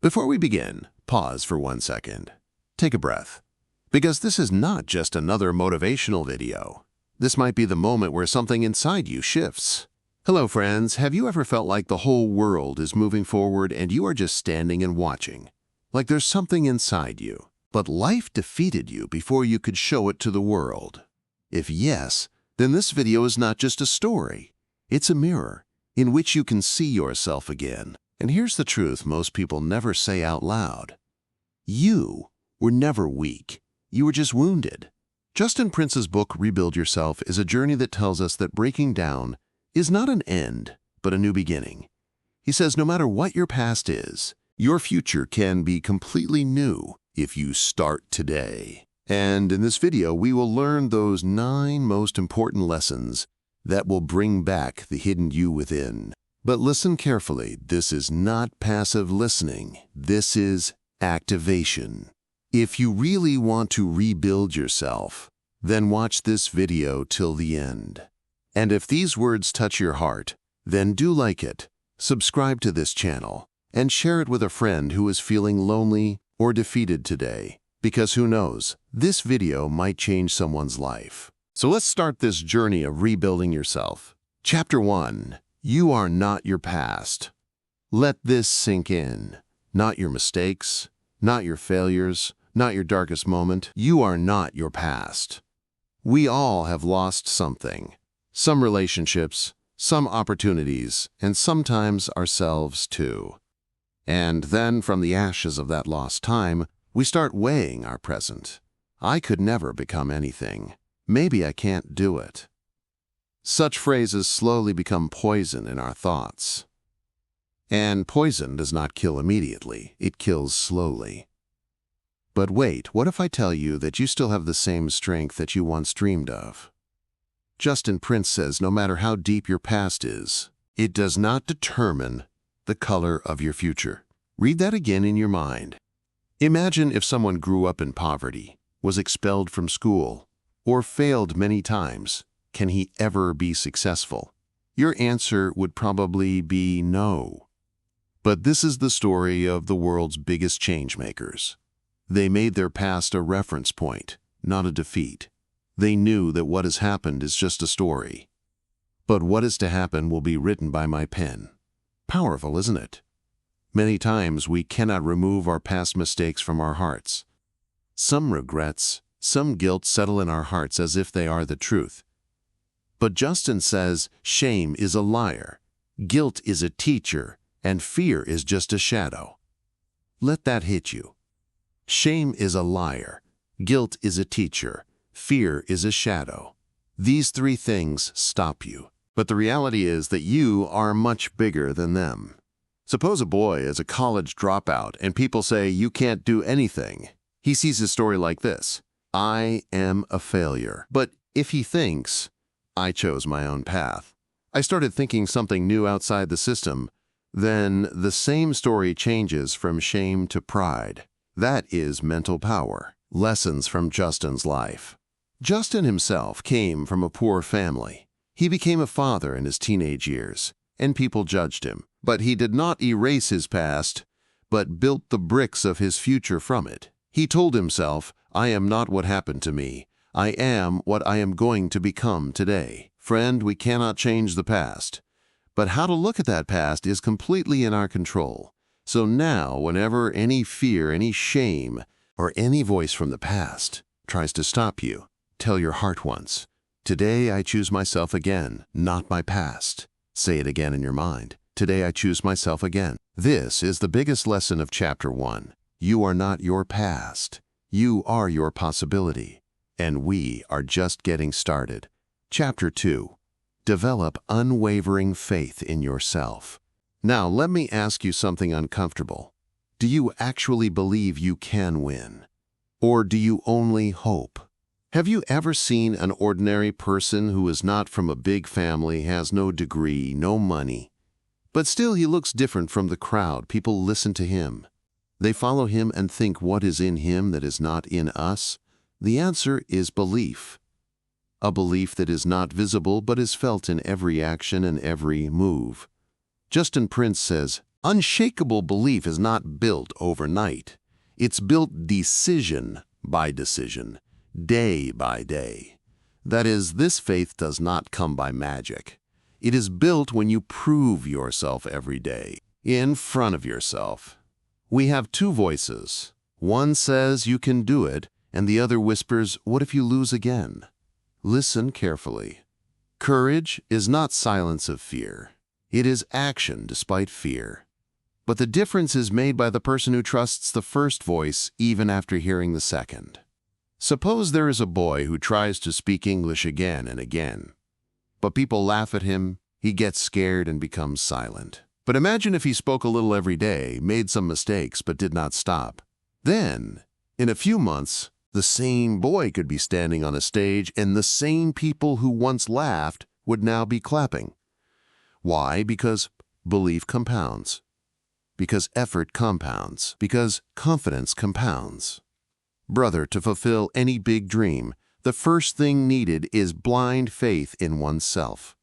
Before we begin, pause for 1 second. Take a breath. Because this is not just another motivational video. This might be the moment where something inside you shifts. Hello friends, have you ever felt like the whole world is moving forward and you are just standing and watching? Like there's something inside you, but life defeated you before you could show it to the world? If yes, then this video is not just a story. It's a mirror in which you can see yourself again. And here's the truth most people never say out loud. You were never weak. You were just wounded. Justin Prince's book, Rebuild Yourself, is a journey that tells us that breaking down is not an end, but a new beginning. He says no matter what your past is, your future can be completely new if you start today. And in this video, we will learn those 9 most important lessons that will bring back the hidden you within. But listen carefully, this is not passive listening. This is activation. If you really want to rebuild yourself, then watch this video till the end. And if these words touch your heart, then do like it, subscribe to this channel, and share it with a friend who is feeling lonely or defeated today. Because who knows, this video might change someone's life. So let's start this journey of rebuilding yourself. Chapter 1. You are not your past. Let this sink in. Not your mistakes, not your failures, not your darkest moment. You are not your past. We all have lost something. Some relationships, some opportunities, and sometimes ourselves too. And then from the ashes of that lost time, we start weighing our present. I could never become anything. Maybe I can't do it. Such phrases slowly become poison in our thoughts. And poison does not kill immediately, it kills slowly. But wait, what if I tell you that you still have the same strength that you once dreamed of? Justin Prince says no matter how deep your past is, it does not determine the color of your future. Read that again in your mind. Imagine if someone grew up in poverty, was expelled from school, or failed many times. Can he ever be successful? Your answer would probably be no. But this is the story of the world's biggest changemakers. They made their past a reference point, not a defeat. They knew that what has happened is just a story. But what is to happen will be written by my pen. Powerful, isn't it? Many times we cannot remove our past mistakes from our hearts. Some regrets, some guilt settle in our hearts as if they are the truth. But Justin says shame is a liar, guilt is a teacher, and fear is just a shadow. Let that hit you. Shame is a liar, guilt is a teacher, fear is a shadow. These 3 things stop you. But the reality is that you are much bigger than them. Suppose a boy is a college dropout and people say you can't do anything. He sees his story like this: I am a failure. But if he thinks, I chose my own path, I started thinking something new outside the system, then the same story changes from shame to pride. That is mental power. Lessons from Justin's life. Justin himself came from a poor family. He became a father in his teenage years, and people judged him. But he did not erase his past, but built the bricks of his future from it. He told himself, I am not what happened to me. I am what I am going to become today. Friend, we cannot change the past. But how to look at that past is completely in our control. So now, whenever any fear, any shame, or any voice from the past tries to stop you, tell your heart once, today I choose myself again, not my past. Say it again in your mind. Today I choose myself again. This is the biggest lesson of Chapter 1. You are not your past. You are your possibility. And we are just getting started. Chapter 2. Develop unwavering faith in yourself. Now let me ask you something uncomfortable. Do you actually believe you can win? Or do you only hope? Have you ever seen an ordinary person who is not from a big family, has no degree, no money, but still he looks different from the crowd? People listen to him. They follow him and think, what is in him that is not in us? The answer is belief. A belief that is not visible but is felt in every action and every move. Justin Prince says, Unshakable belief is not built overnight. It's built decision by decision, day by day. That is, this faith does not come by magic. It is built when you prove yourself every day, in front of yourself. We have two voices. One says you can do it, and the other whispers, what if you lose again? Listen carefully. Courage is not silence of fear. It is action despite fear. But the difference is made by the person who trusts the first voice even after hearing the second. Suppose there is a boy who tries to speak English again and again. But people laugh at him, he gets scared and becomes silent. But imagine if he spoke a little every day, made some mistakes, but did not stop. Then, in a few months, the same boy could be standing on a stage and the same people who once laughed would now be clapping. Why? Because belief compounds. Because effort compounds. Because confidence compounds. Brother, to fulfill any big dream, the first thing needed is blind faith in oneself.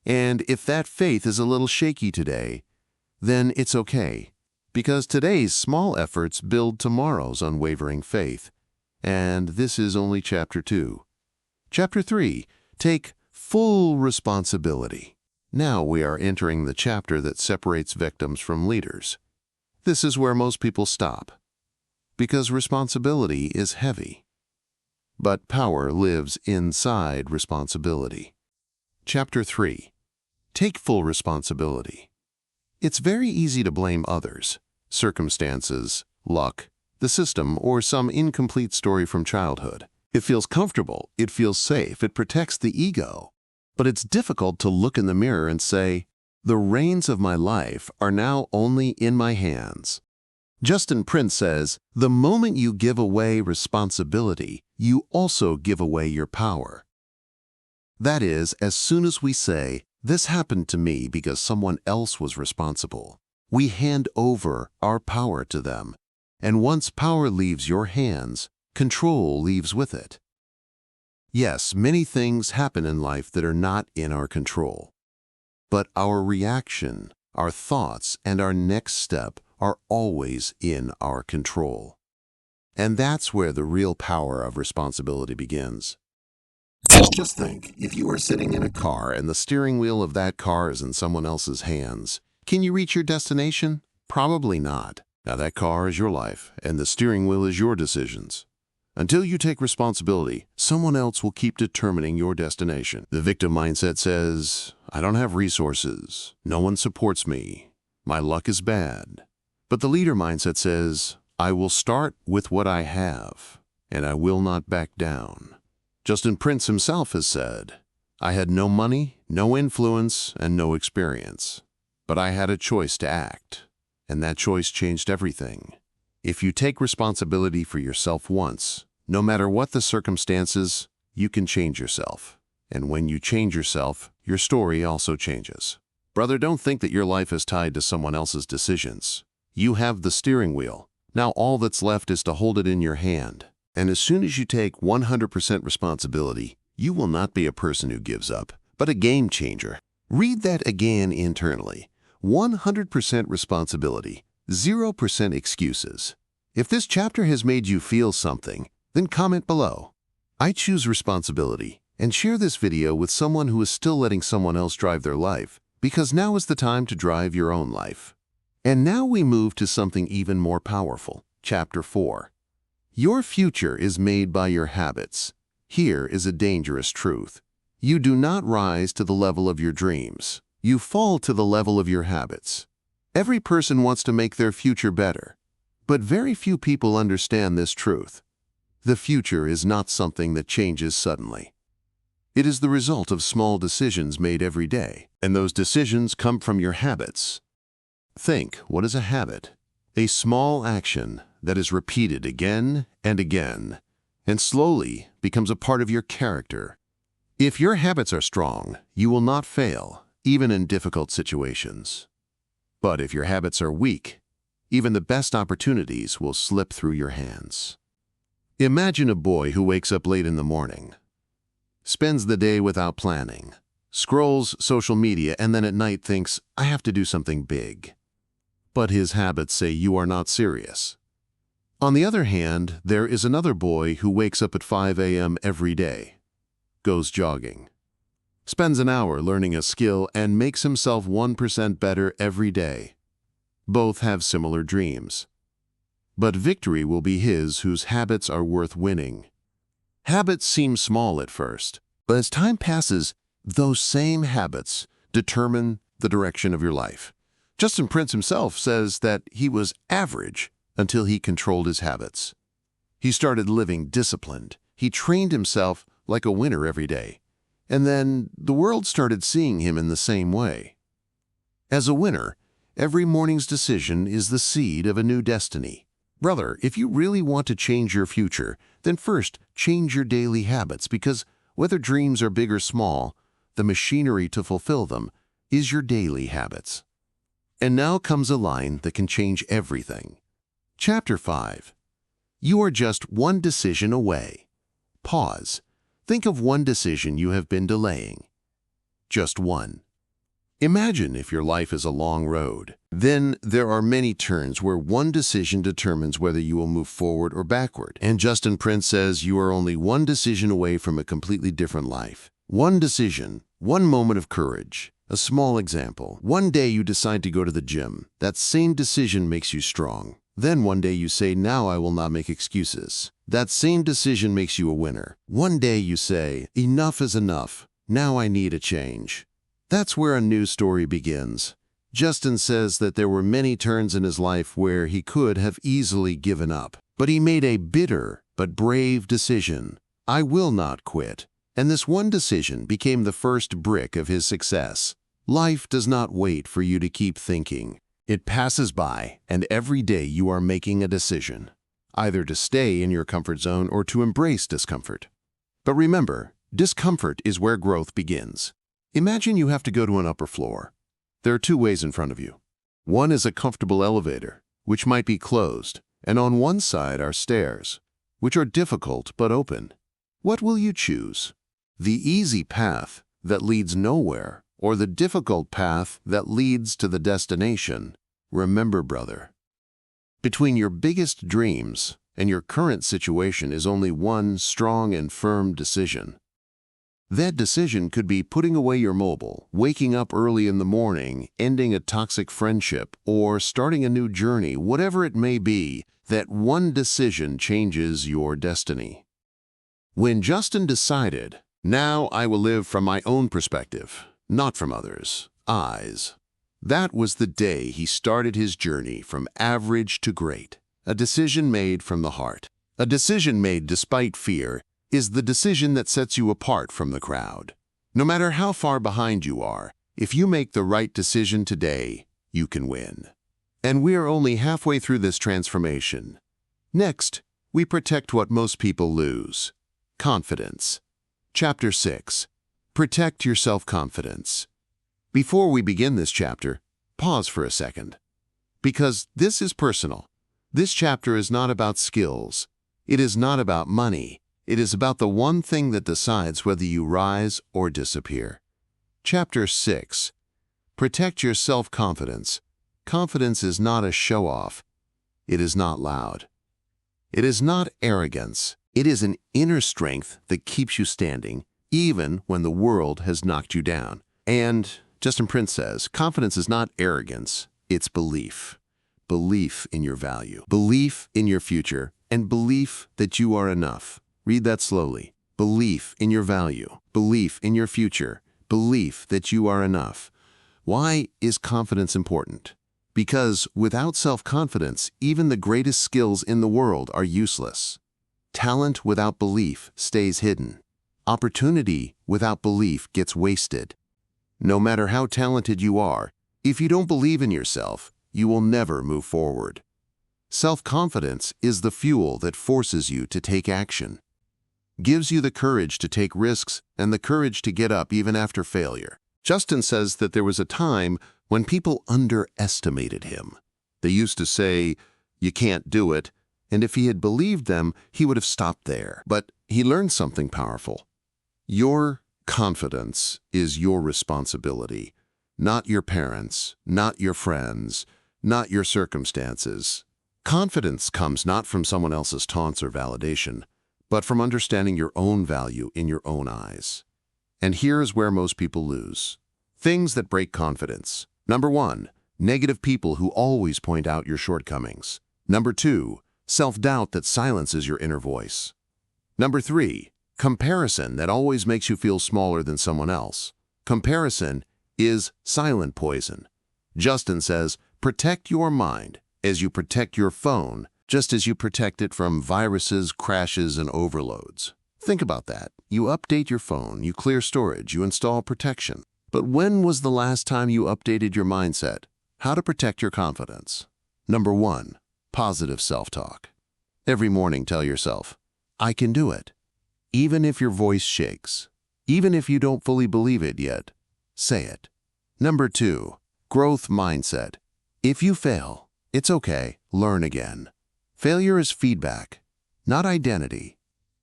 And if that faith is a little shaky today, then it's okay, because today's small efforts build tomorrow's unwavering faith. And this is only Chapter 2. Chapter 3, take full responsibility. Now we are entering the chapter that separates victims from leaders. This is where most people stop, because responsibility is heavy. But power lives inside responsibility. Chapter 3. Take full responsibility. It's very easy to blame others, circumstances, luck, the system, or some incomplete story from childhood. It feels comfortable, it feels safe, it protects the ego. But it's difficult to look in the mirror and say, the reins of my life are now only in my hands. Justin Prince says, the moment you give away responsibility, you also give away your power. That is, as soon as we say, this happened to me because someone else was responsible, we hand over our power to them. And once power leaves your hands, control leaves with it. Yes, many things happen in life that are not in our control. But our reaction, our thoughts, and our next step are always in our control. And that's where the real power of responsibility begins. Just think, if you are sitting in a car and the steering wheel of that car is in someone else's hands, can you reach your destination? Probably not. Now that car is your life, and the steering wheel is your decisions. Until you take responsibility, someone else will keep determining your destination. The victim mindset says, I don't have resources, no one supports me, my luck is bad. But the leader mindset says, I will start with what I have, and I will not back down. Justin Prince himself has said, I had no money, no influence, and no experience. But I had a choice to act, and that choice changed everything. If you take responsibility for yourself once, no matter what the circumstances, you can change yourself. And when you change yourself, your story also changes. Brother, don't think that your life is tied to someone else's decisions. You have the steering wheel. Now all that's left is to hold it in your hand. And as soon as you take 100% responsibility, you will not be a person who gives up, but a game changer. Read that again internally. 100% responsibility, 0% excuses. If this chapter has made you feel something, then comment below. I choose responsibility, and share this video with someone who is still letting someone else drive their life, because now is the time to drive your own life. And now we move to something even more powerful. Chapter 4. Your future is made by your habits. Here is a dangerous truth. You do not rise to the level of your dreams. You fall to the level of your habits. Every person wants to make their future better, but very few people understand this truth. The future is not something that changes suddenly. It is the result of small decisions made every day, and those decisions come from your habits. Think, what is a habit? A small action that is repeated again and again, and slowly becomes a part of your character. If your habits are strong, you will not fail, even in difficult situations. But if your habits are weak, even the best opportunities will slip through your hands. Imagine a boy who wakes up late in the morning, spends the day without planning, scrolls social media, and then at night thinks, I have to do something big. but his habits say you are not serious. On the other hand, there is another boy who wakes up at 5 a.m. every day, goes jogging, spends an hour learning a skill, and makes himself 1% better every day. Both have similar dreams. But victory will be his whose habits are worth winning. Habits seem small at first, but as time passes, those same habits determine the direction of your life. Justin Prince himself says that he was average until he controlled his habits. He started living disciplined. He trained himself like a winner every day. And then the world started seeing him in the same way. As a winner, every morning's decision is the seed of a new destiny. Brother, if you really want to change your future, then first change your daily habits, because whether dreams are big or small, the machinery to fulfill them is your daily habits. And now comes a line that can change everything. Chapter 5. You are just one decision away. Pause. Think of one decision you have been delaying. Just one. Imagine if your life is a long road. Then there are many turns where one decision determines whether you will move forward or backward. And Justin Prince says you are only one decision away from a completely different life. One decision, one moment of courage. A small example. One day you decide to go to the gym. That same decision makes you strong. Then one day you say, now I will not make excuses. That same decision makes you a winner. One day you say, enough is enough. Now I need a change. That's where a new story begins. Justin says that there were many turns in his life where he could have easily given up. But he made a bitter but brave decision. I will not quit. And this one decision became the first brick of his success. Life does not wait for you to keep thinking. It passes by, and every day you are making a decision, either to stay in your comfort zone or to embrace discomfort. But remember, discomfort is where growth begins. Imagine you have to go to an upper floor. There are two ways in front of you. One is a comfortable elevator, which might be closed, and on one side are stairs, which are difficult but open. What will you choose? The easy path that leads nowhere, or the difficult path that leads to the destination? Remember, brother, between your biggest dreams and your current situation is only one strong and firm decision. That decision could be putting away your mobile, waking up early in the morning, ending a toxic friendship, or starting a new journey. Whatever it may be, that one decision changes your destiny. When Justin decided, now I will live from my own perspective, not from others' eyes, that was the day he started his journey from average to great. A decision made from the heart. A decision made despite fear is the decision that sets you apart from the crowd. No matter how far behind you are, if you make the right decision today, you can win. And we are only halfway through this transformation. Next, we protect what most people lose: confidence. Chapter 6. Protect your self-confidence. Before we begin this chapter, pause for a second, because this is personal. This chapter is not about skills. It is not about money. It is about the one thing that decides whether you rise or disappear. Chapter 6. Protect your self-confidence. Confidence is not a show-off. It is not loud. It is not arrogance. It is an inner strength that keeps you standing, even when the world has knocked you down. And Justin Prince says, confidence is not arrogance, it's belief. Belief in your value, belief in your future, and belief that you are enough. Read that slowly. Belief in your value, belief in your future, belief that you are enough. Why is confidence important? Because without self-confidence, even the greatest skills in the world are useless. Talent without belief stays hidden. Opportunity without belief gets wasted. No matter how talented you are, if you don't believe in yourself, you will never move forward. Self-confidence is the fuel that forces you to take action, gives you the courage to take risks and the courage to get up even after failure. Justin says that there was a time when people underestimated him. They used to say, "You can't do it," and if he had believed them, he would have stopped there. But he learned something powerful. Your confidence is your responsibility, not your parents', not your friends', not your circumstances. Confidence comes not from someone else's taunts or validation, but from understanding your own value in your own eyes. And here's where most people lose. Things that break confidence. Number 1, negative people who always point out your shortcomings. Number 2, self-doubt that silences your inner voice. Number 3, comparison that always makes you feel smaller than someone else. Comparison is silent poison. Justin says, protect your mind as you protect your phone, just as you protect it from viruses, crashes, and overloads. Think about that. You update your phone, you clear storage, you install protection. But when was the last time you updated your mindset? How to protect your confidence? Number 1, positive self-talk. Every morning tell yourself, I can do it. Even if your voice shakes, even if you don't fully believe it yet, say it. Number 2, growth mindset. If you fail, it's okay, learn again. Failure is feedback, not identity.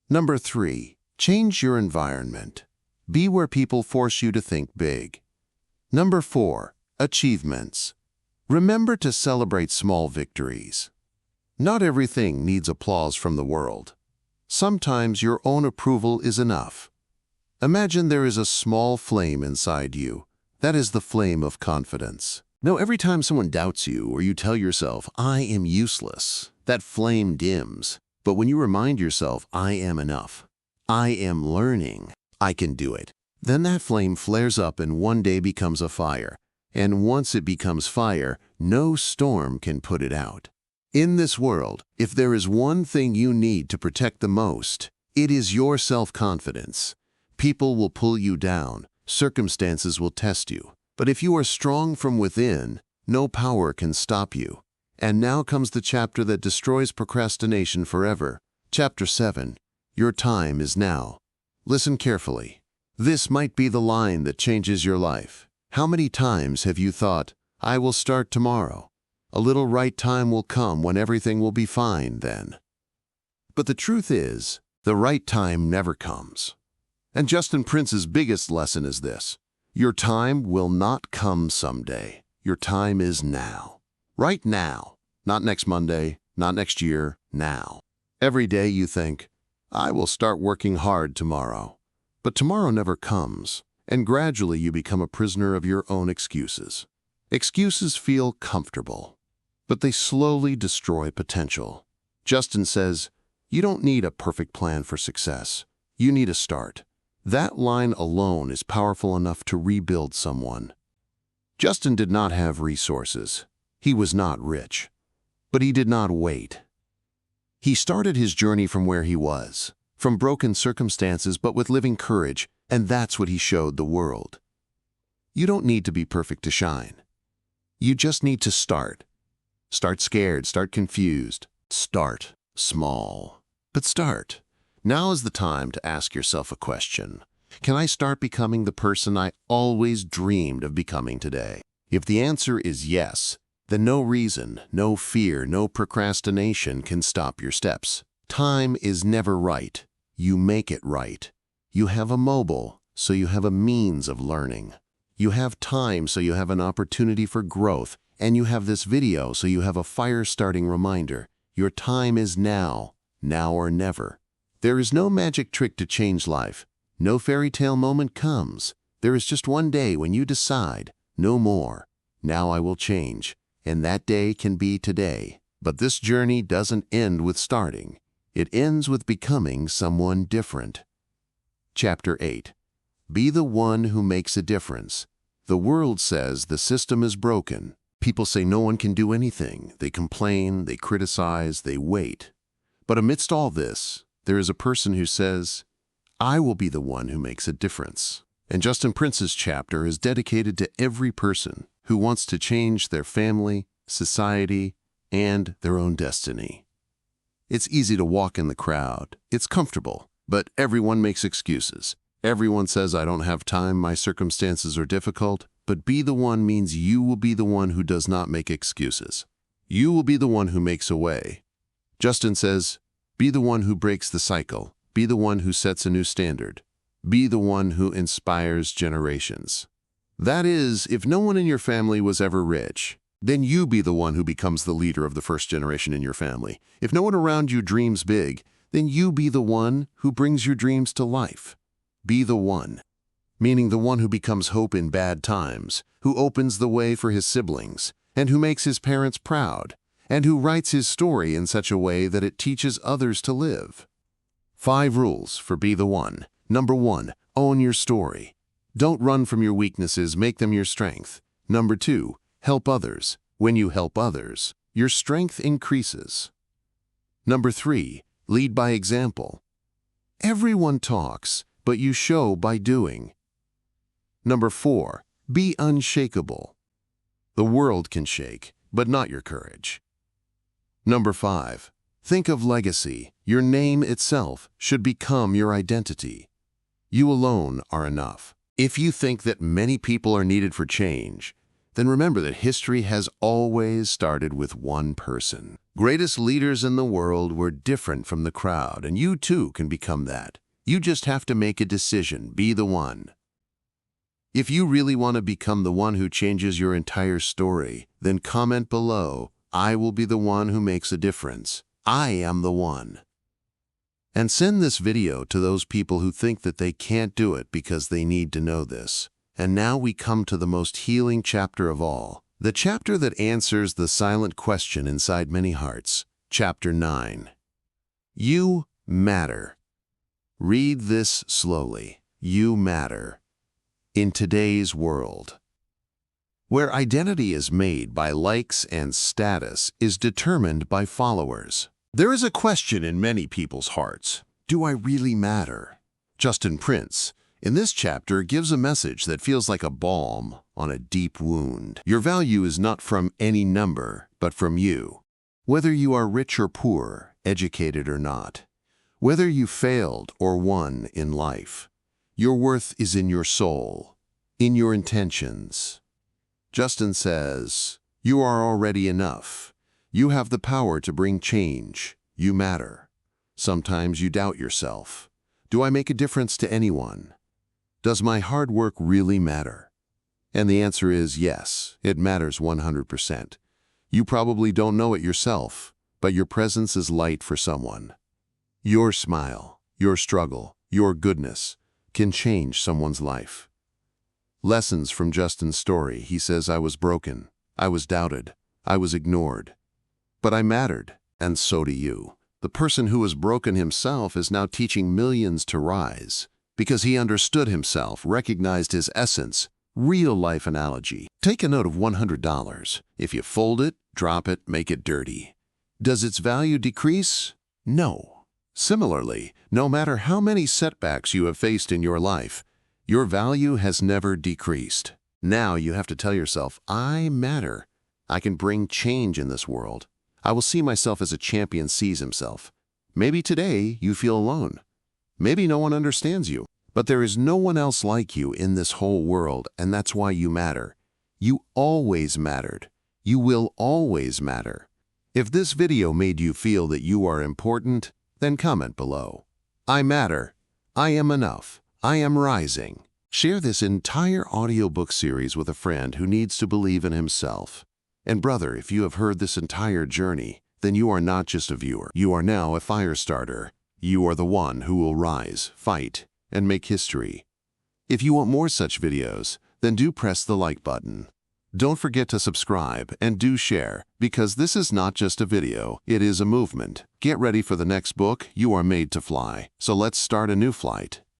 Number 3, change your environment. Be where people force you to think big. Number 4, achievements. Remember to celebrate small victories. Not everything needs applause from the world. Sometimes your own approval is enough. Imagine there is a small flame inside you. That is the flame of confidence. Now, every time someone doubts you or you tell yourself, I am useless, that flame dims. But when you remind yourself, I am enough, I am learning, I can do it, then that flame flares up and one day becomes a fire. And once it becomes fire, no storm can put it out. In this world, if there is one thing you need to protect the most, it is your self-confidence. People will pull you down, circumstances will test you. But if you are strong from within, no power can stop you. And now comes the chapter that destroys procrastination forever. Chapter 7. Your time is now. Listen carefully. This might be the line that changes your life. How many times have you thought, I will start tomorrow? A little right time will come when everything will be fine then. But the truth is, the right time never comes. And Justin Prince's biggest lesson is this. Your time will not come someday. Your time is now. Right now. Not next Monday, not next year, now. Every day you think, I will start working hard tomorrow. But tomorrow never comes, and gradually you become a prisoner of your own excuses. Excuses feel comfortable, but they slowly destroy potential. Justin says, you don't need a perfect plan for success. You need a start. That line alone is powerful enough to rebuild someone. Justin did not have resources. He was not rich. But he did not wait. He started his journey from where he was, from broken circumstances but with living courage, and that's what he showed the world. You don't need to be perfect to shine. You just need to start. Start scared, start confused. Start small. But start. Now is the time to ask yourself a question. Can I start becoming the person I always dreamed of becoming today? If the answer is yes, then no reason, no fear, no procrastination can stop your steps. Time is never right. You make it right. You have a mobile, so you have a means of learning. You have time, so you have an opportunity for growth. And you have this video, so you have a fire-starting reminder. Your time is now, now or never. There is no magic trick to change life. No fairy tale moment comes. There is just one day when you decide, no more. Now I will change. And that day can be today. But this journey doesn't end with starting. It ends with becoming someone different. Chapter 8. Be the one who makes a difference. The world says the system is broken. People say no one can do anything. They complain, they criticize, they wait. But amidst all this, there is a person who says, I will be the one who makes a difference. And Justin Prince's chapter is dedicated to every person who wants to change their family, society, and their own destiny. It's easy to walk in the crowd. It's comfortable, but everyone makes excuses. Everyone says, I don't have time, my circumstances are difficult. But be the one means you will be the one who does not make excuses. You will be the one who makes a way. Justin says, be the one who breaks the cycle. Be the one who sets a new standard. Be the one who inspires generations. That is, if no one in your family was ever rich, then you be the one who becomes the leader of the first generation in your family. If no one around you dreams big, then you be the one who brings your dreams to life. Be the one, meaning the one who becomes hope in bad times, who opens the way for his siblings, and who makes his parents proud, and who writes his story in such a way that it teaches others to live. 5 rules for Be the One. Number 1, own your story. Don't run from your weaknesses, make them your strength. Number 2, help others. When you help others, your strength increases. Number 3, lead by example. Everyone talks, but you show by doing. Number 4, be unshakable. The world can shake, but not your courage. Number 5, think of legacy. Your name itself should become your identity. You alone are enough. If you think that many people are needed for change, then remember that history has always started with one person. Greatest leaders in the world were different from the crowd, and you too can become that. You just have to make a decision. Be the one. If you really want to become the one who changes your entire story, then comment below, "I will be the one who makes a difference. I am the one." And send this video to those people who think that they can't do it because they need to know this. And now we come to the most healing chapter of all, the chapter that answers the silent question inside many hearts. Chapter 9. You matter. Read this slowly. You matter. In today's world, where identity is made by likes and status is determined by followers, there is a question in many people's hearts. Do I really matter? Justin Prince, in this chapter, gives a message that feels like a balm on a deep wound. Your value is not from any number, but from you. Whether you are rich or poor, educated or not, whether you failed or won in life, your worth is in your soul, in your intentions. Justin says, you are already enough. You have the power to bring change. You matter. Sometimes you doubt yourself. Do I make a difference to anyone? Does my hard work really matter? And the answer is yes, it matters 100%. You probably don't know it yourself, but your presence is light for someone. Your smile, your struggle, your goodness can change someone's life. Lessons from Justin's story. He says, I was broken, I was doubted, I was ignored. But I mattered, and so do you. The person who was broken himself is now teaching millions to rise because he understood himself, recognized his essence. Real-life analogy. Take a note of $100. If you fold it, drop it, make it dirty, does its value decrease? No. Similarly, no matter how many setbacks you have faced in your life, your value has never decreased. Now you have to tell yourself, I matter. I can bring change in this world. I will see myself as a champion sees himself. Maybe today you feel alone. Maybe no one understands you. But there is no one else like you in this whole world, and that's why you matter. You always mattered. You will always matter. If this video made you feel that you are important, then comment below. I matter. I am enough. I am rising. Share this entire audiobook series with a friend who needs to believe in himself. And brother, if you have heard this entire journey, then you are not just a viewer. You are now a fire starter. You are the one who will rise, fight, and make history. If you want more such videos, then do press the like button. Don't forget to subscribe and do share, because this is not just a video, it is a movement. Get ready for the next book. You are made to fly. So let's start a new flight.